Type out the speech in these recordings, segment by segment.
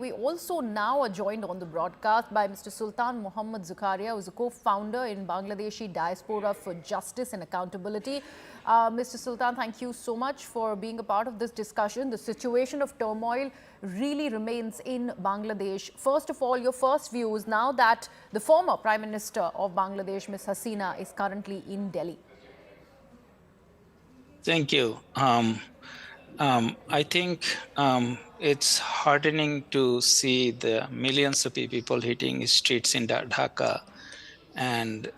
We also now are joined on the broadcast by Mr. Sultam M Zakaria, who is a co-founder in Bangladeshi Diaspora for Justice and Accountability. Mr. Sultan, thank you so much for being a part of this discussion. The situation of turmoil really remains in Bangladesh. First of all, your first views now that the former Prime Minister of Bangladesh, Ms. Hasina, is currently in Delhi. Thank you. I think it's heartening to see the millions of people hitting streets in Dhaka, and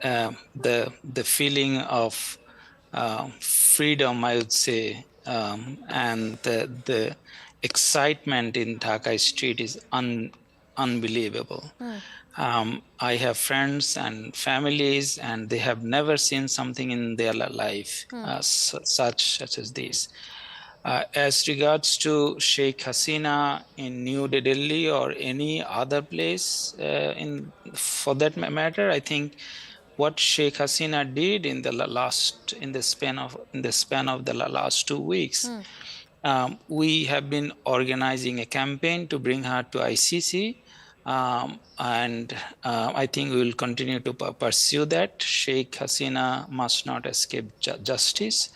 the feeling of freedom, I would say, and the excitement in Dhaka street is unbelievable. I have friends and families, and they have never seen something in their life such as this. As regards to Sheikh Hasina in New Delhi or any other place, for that matter, I think what Sheikh Hasina did in the span of the last 2 weeks, we have been organizing a campaign to bring her to ICC. And I think we will continue to pursue that. Sheikh Hasina must not escape justice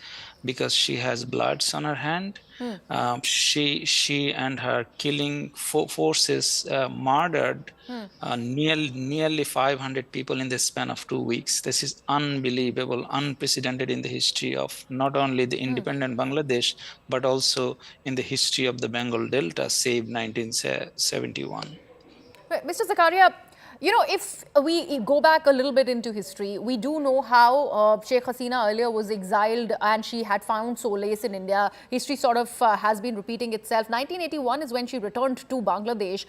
because she has bloods on her hand. She and her killing forces murdered nearly 500 people in the span of 2 weeks. This is unbelievable, unprecedented in the history of not only the independent Bangladesh, but also in the history of the Bengal Delta, save 1971. Mr. Zakaria, you know, if we go back a little bit into history, we do know how Sheikh Hasina earlier was exiled and she had found solace in India. History sort of has been repeating itself. 1981 is when she returned to Bangladesh.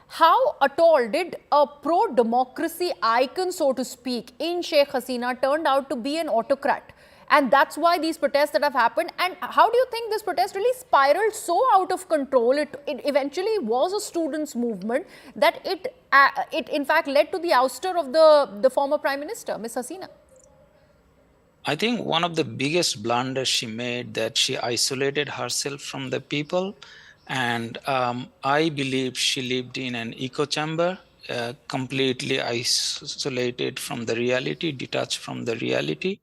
How at all did a pro-democracy icon, so to speak, in Sheikh Hasina turned out to be an autocrat? And that's why these protests that have happened. And how do you think this protest really spiraled so out of control? It eventually was a students' movement that it in fact led to the ouster of the former Prime Minister, Ms. Hasina. I think one of the biggest blunders she made, that she isolated herself from the people. And I believe she lived in an echo chamber, completely isolated from the reality, detached from the reality.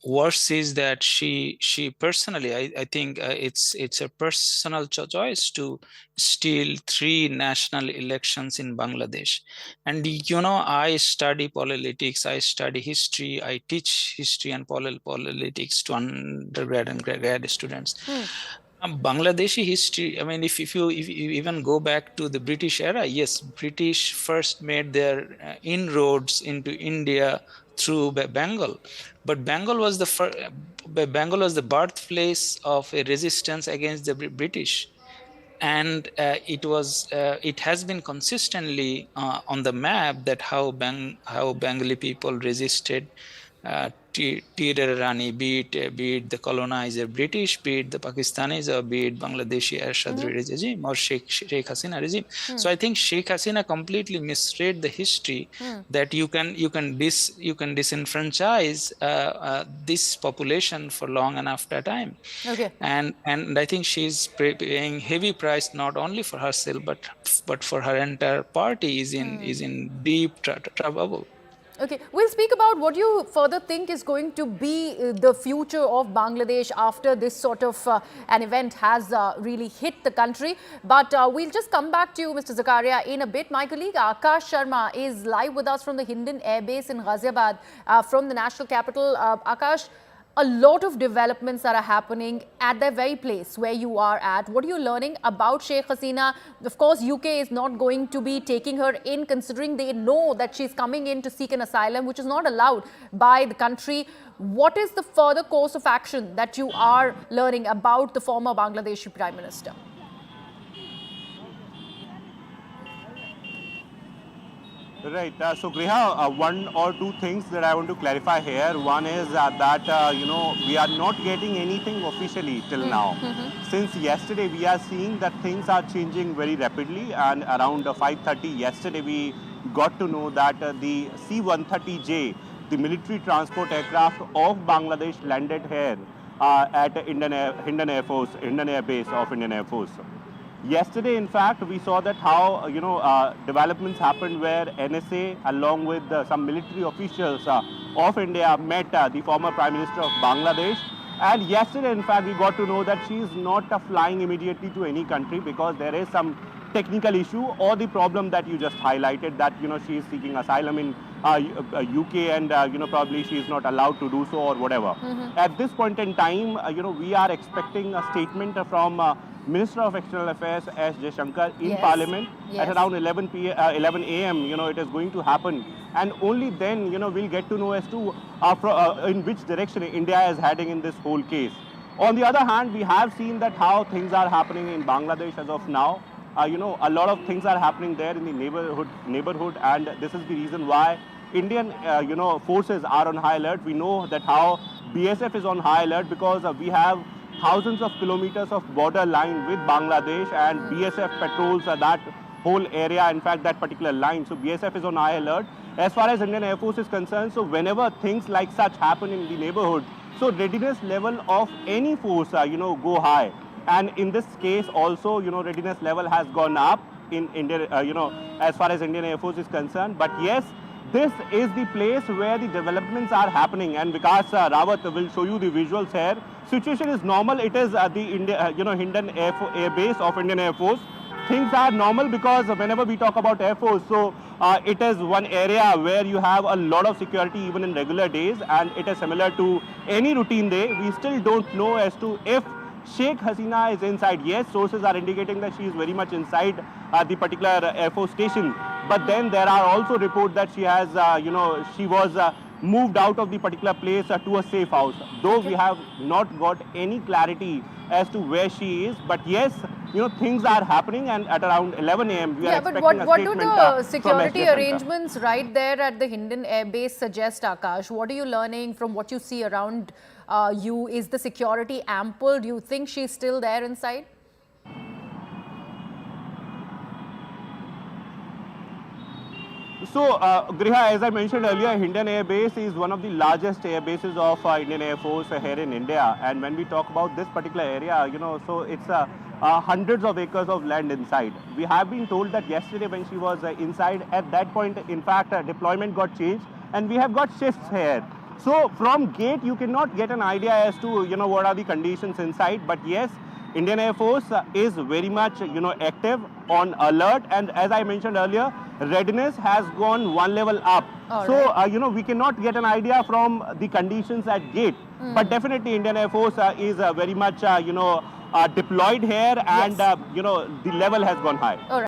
Worse is that she personally, I think it's a personal choice to steal 3 national elections in Bangladesh. And you know, I study politics, I study history, I teach history and politics to undergrad and grad students. Bangladeshi history, I mean, if you even go back to the British era, yes, British first made their inroads into India through Bengal, but Bengal was the birthplace of a resistance against the British, and it has been consistently on the map that how Bengali people resisted Rani, be it the colonizer British, be it the Pakistanis, or be it Bangladeshi Ershad regime or Sheikh Hasina regime. So I think Sheikh Hasina completely misread the history that you can disenfranchise this population for long enough time. Okay. And I think she's paying heavy price not only for herself but for her entire party is in deep trouble. Okay, we'll speak about what you further think is going to be the future of Bangladesh after this sort of an event has really hit the country. But we'll just come back to you, Mr. Zakaria, in a bit. My colleague Akash Sharma is live with us from the Hindan Air Base in Ghaziabad, from the national capital. Akash, a lot of developments that are happening at the very place where you are at. What are you learning about Sheikh Hasina? Of course, UK is not going to be taking her in, considering they know that she's coming in to seek an asylum, which is not allowed by the country. What is the further course of action that you are learning about the former Bangladeshi Prime Minister? Right. So, Griha, one or two things that I want to clarify here. One is that, we are not getting anything officially till now. Since yesterday, we are seeing that things are changing very rapidly. And around 5:30 yesterday, we got to know that the C-130J, the military transport aircraft of Bangladesh, landed here at Hindan Air Base of Indian Air Force. Yesterday, in fact, we saw that how developments happened where NSA, along with some military officials of India, met the former Prime Minister of Bangladesh. And yesterday, in fact, we got to know that she is not flying immediately to any country because there is some technical issue or the problem that you just highlighted, that she is seeking asylum in UK, and probably she is not allowed to do so or whatever. At this point in time, we are expecting a statement from Minister of External Affairs S. Jaishankar in Yes. Parliament at Yes. around 11 a.m. It is going to happen, and only then we'll get to know as to in which direction India is heading in this whole case. On the other hand, we have seen that how things are happening in Bangladesh as of now. A lot of things are happening there in the neighborhood, and this is the reason why Indian, forces are on high alert. We know that how BSF is on high alert because we have thousands of kilometers of border line with Bangladesh, and BSF patrols that whole area, in fact, that particular line. So BSF is on high alert. As far as Indian Air Force is concerned, so whenever things like such happen in the neighborhood, so readiness level of any force, go high. And in this case also, readiness level has gone up in India, as far as Indian Air Force is concerned. But yes, this is the place where the developments are happening, and Vikas Rawat will show you the visuals here. Situation is normal. It is the Hindon Air Base of Indian Air Force. Things are normal because whenever we talk about Air Force, so it is one area where you have a lot of security even in regular days, and it is similar to any routine day. We still don't know as to if Sheikh Hasina is inside. Yes, sources are indicating that she is very much inside the particular Air Force station. But then there are also reports that she has, she was moved out of the particular place to a safe house. Though we have not got any clarity as to where she is. But yes, things are happening, and at around 11 a.m. we are But expecting a what do statement the from security SDF. arrangements right there at the Hindon Air Base suggest, Akash? What are you learning from what you see around you? Is the security ample? Do you think she's still there inside? So, Griha, as I mentioned earlier, Hindon Air Base is one of the largest air bases of Indian Air Force here in India. And when we talk about this particular area, so it's hundreds of acres of land inside. We have been told that yesterday when she was inside, at that point, in fact, deployment got changed, and we have got shifts here. So, from gate, you cannot get an idea as to, what are the conditions inside. But yes, Indian Air Force is very much, active, on alert, and as I mentioned earlier, readiness has gone one level up. All so, right. we cannot get an idea from the conditions at gate, but definitely Indian Air Force is very much, deployed here, and, Yes. the level has gone high. All right.